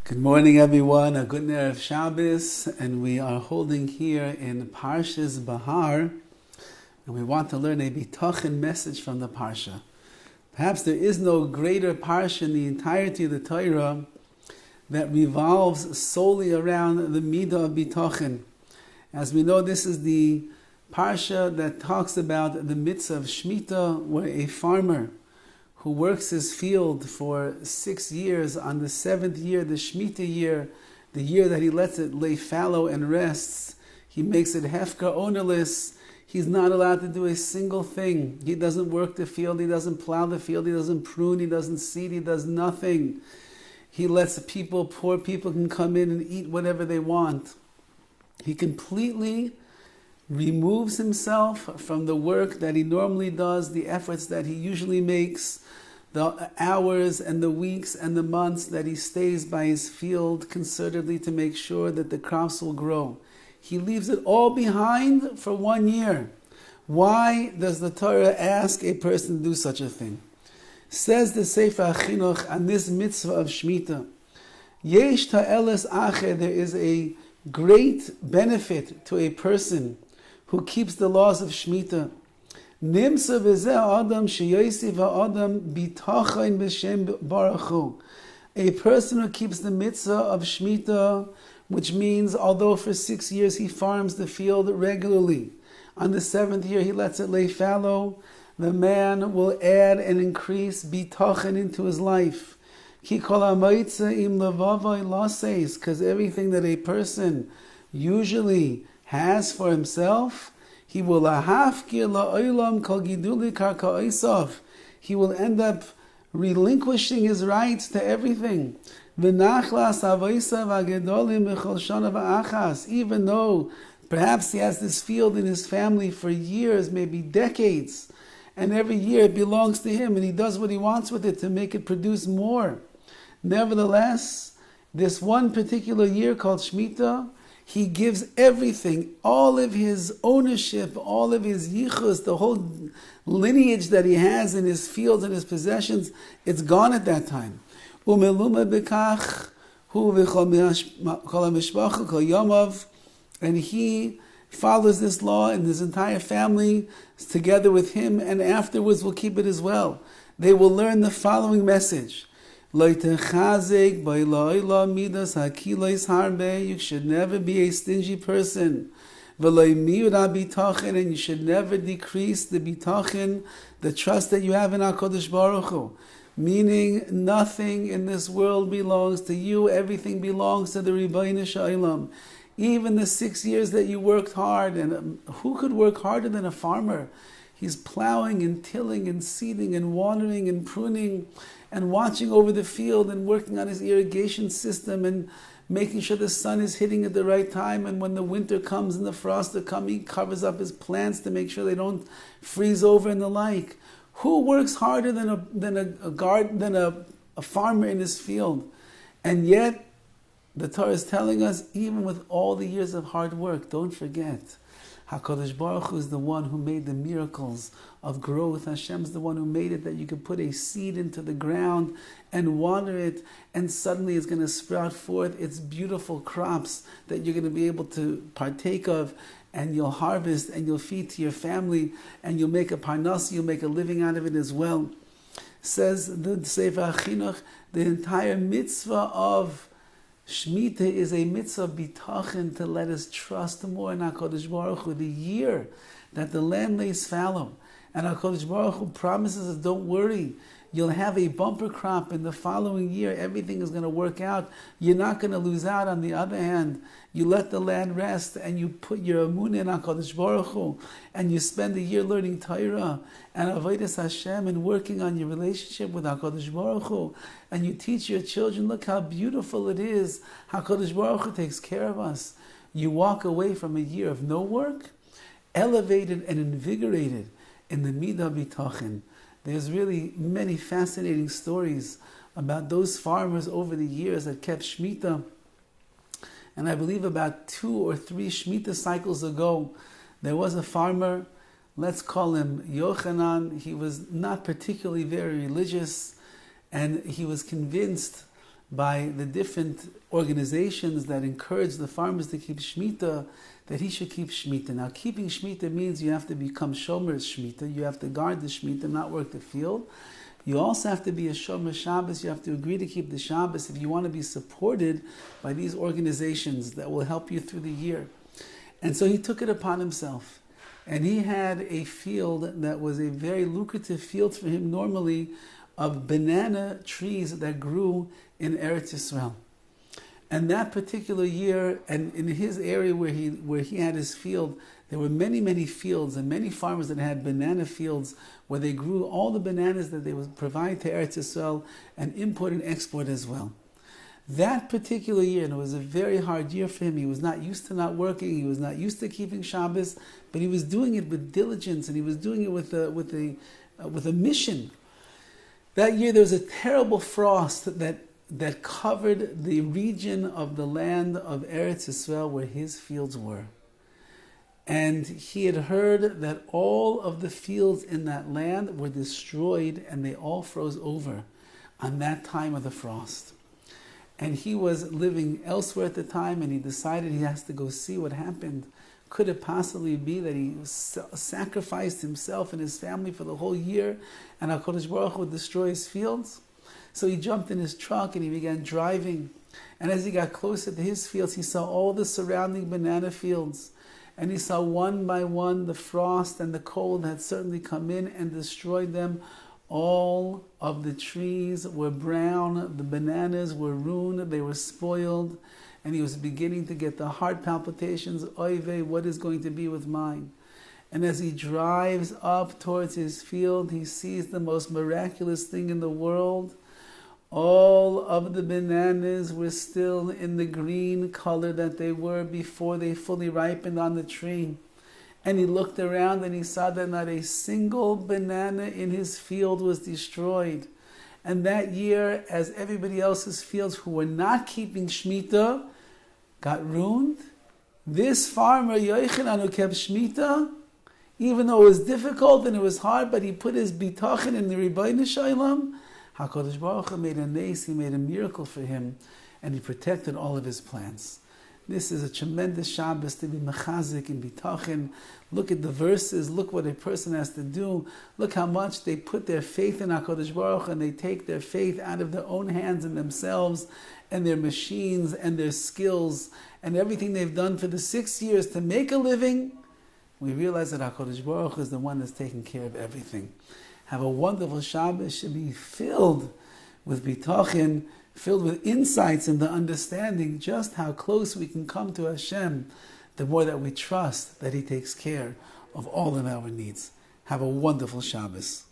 Good morning, everyone. A good Erev Shabbos, and we are holding here in Parshas Behar, and we want to learn a Bitachon message from the Parsha. Perhaps there is no greater Parsha in the entirety of the Torah that revolves solely around the Midah of Bitachon. As we know, this is the Parsha that talks about the mitzvah of Shemitah, where a farmer who works his field for 6 years, on the 7th year, the Shemitah year, the year that he lets it lay fallow and rests, he makes it hefker, ownerless. He's not allowed to do a single thing. He doesn't work the field, he doesn't plow the field, he doesn't prune, he doesn't seed, he does nothing. He lets people, poor people, can come in and eat whatever they want. He completely removes himself from the work that he normally does, the efforts that he usually makes, the hours and the weeks and the months that he stays by his field concertedly to make sure that the crops will grow. He leaves it all behind for 1 year. Why does the Torah ask a person to do such a thing? Says the Sefer HaChinuch on this mitzvah of Shemitah, Yesh ta'eles acher, there is a great benefit to a person who keeps the laws of Shemitah. Nimsa v'zeh adam sheyosi v'adam bitachon b'shem baruch hu. A person who keeps the mitzvah of Shemitah, which means although for 6 years he farms the field regularly, on the 7th year he lets it lay fallow, the man will add and increase bitachon into his life. Ki kol ha'moitze im levavoi laseis, because everything that a person usually has for himself, he will lahafkir la'olam kol giduli karka'osav. He will end up relinquishing his rights to everything. V'nachlas avoisav agedolim b'chol shana v'achas. Even though perhaps he has this field in his family for years, maybe decades, and every year it belongs to him, and he does what he wants with it to make it produce more. Nevertheless, this one particular year called Shemitah, he gives everything, all of his ownership, all of his yichus, the whole lineage that he has in his fields and his possessions, it's gone at that time. And he follows this law, and his entire family is together with him, and afterwards will keep it as well. They will learn the following message. You should never be a stingy person. And you should never decrease the bitachon, the trust that you have in HaKadosh Baruch Hu. Meaning, nothing in this world belongs to you, everything belongs to the Rabbi Shalom. Even the 6 years that you worked hard, and who could work harder than a farmer? He's plowing and tilling and seeding and watering and pruning and watching over the field and working on his irrigation system and making sure the sun is hitting at the right time, and when the winter comes and the frost are coming, he covers up his plants to make sure they don't freeze over and the like. Who works harder than a farmer in his field? And yet, the Torah is telling us, even with all the years of hard work, don't forget, HaKadosh Baruch Hu is the one who made the miracles of growth. Hashem's the one who made it that you could put a seed into the ground and water it, and suddenly it's going to sprout forth its beautiful crops that you're going to be able to partake of, and you'll harvest and you'll feed to your family, and you'll make a parnas, you'll make a living out of it as well. Says the Sefer HaChinuch, the entire mitzvah of Shemitah is a mitzvah of bitachon, to let us trust more in HaKadosh Baruch Hu. The year that the land lays fallow, and HaKadosh Baruch Hu promises us, don't worry, you'll have a bumper crop in the following year, everything is going to work out, you're not going to lose out. On the other hand, you let the land rest, and you put your emunah in HaKadosh Baruch Hu, and you spend a year learning Torah and avodas Hashem and working on your relationship with HaKadosh Baruch Hu, and you teach your children, look how beautiful it is, HaKadosh Baruch Hu takes care of us. You walk away from a year of no work, elevated and invigorated in the Midah Bitachon. There's really many fascinating stories about those farmers over the years that kept Shemitah. And I believe about 2 or 3 Shemitah cycles ago, there was a farmer, let's call him Yochanan. He was not particularly very religious, and he was convinced by the different organizations that encourage the farmers to keep Shemitah, that he should keep Shemitah. Now, keeping Shemitah means you have to become Shomer Shemitah. You have to guard the Shemitah, not work the field. You also have to be a Shomer Shabbos. You have to agree to keep the Shabbos if you want to be supported by these organizations that will help you through the year. And so he took it upon himself. And he had a field that was a very lucrative field for him normally of banana trees that grew in Eretz Yisrael. And that particular year, and in his area where he had his field, there were many, many fields and many farmers that had banana fields where they grew all the bananas that they would provide to Eretz Yisrael and import and export as well. That particular year, and it was a very hard year for him, he was not used to not working, he was not used to keeping Shabbos, but he was doing it with diligence and he was doing it with a mission. That year there was a terrible frost that covered the region of the land of Eretz Yisrael where his fields were. And he had heard that all of the fields in that land were destroyed and they all froze over on that time of the frost. And he was living elsewhere at the time and he decided he has to go see what happened. Could it possibly be that he sacrificed himself and his family for the whole year and HaKadosh Baruch Hu would destroy his fields? So he jumped in his truck and he began driving. And as he got closer to his fields, he saw all the surrounding banana fields. And he saw one by one the frost and the cold had certainly come in and destroyed them. All of the trees were brown, the bananas were ruined, they were spoiled. And he was beginning to get the heart palpitations. Oy vey, what is going to be with mine? And as he drives up towards his field, he sees the most miraculous thing in the world. All of the bananas were still in the green color that they were before they fully ripened on the tree. And he looked around and he saw that not a single banana in his field was destroyed. And that year, as everybody else's fields who were not keeping Shemitah got ruined, this farmer, Yochanan, who kept Shemitah, even though it was difficult and it was hard, but he put his bitachon in the Rebbeinu Shalom, HaKadosh Baruch Hu made a nes, he made a miracle for him, and he protected all of his plants. This is a tremendous Shabbos to be mechazik in bitachon. Look at the verses, look what a person has to do. Look how much they put their faith in HaKadosh Baruch Hu and they take their faith out of their own hands and themselves and their machines and their skills and everything they've done for the 6 years to make a living. We realize that HaKadosh Baruch Hu is the one that's taking care of everything. Have a wonderful Shabbos, should be filled with bitachon, filled with insights and the understanding just how close we can come to Hashem, the more that we trust that He takes care of all of our needs. Have a wonderful Shabbos.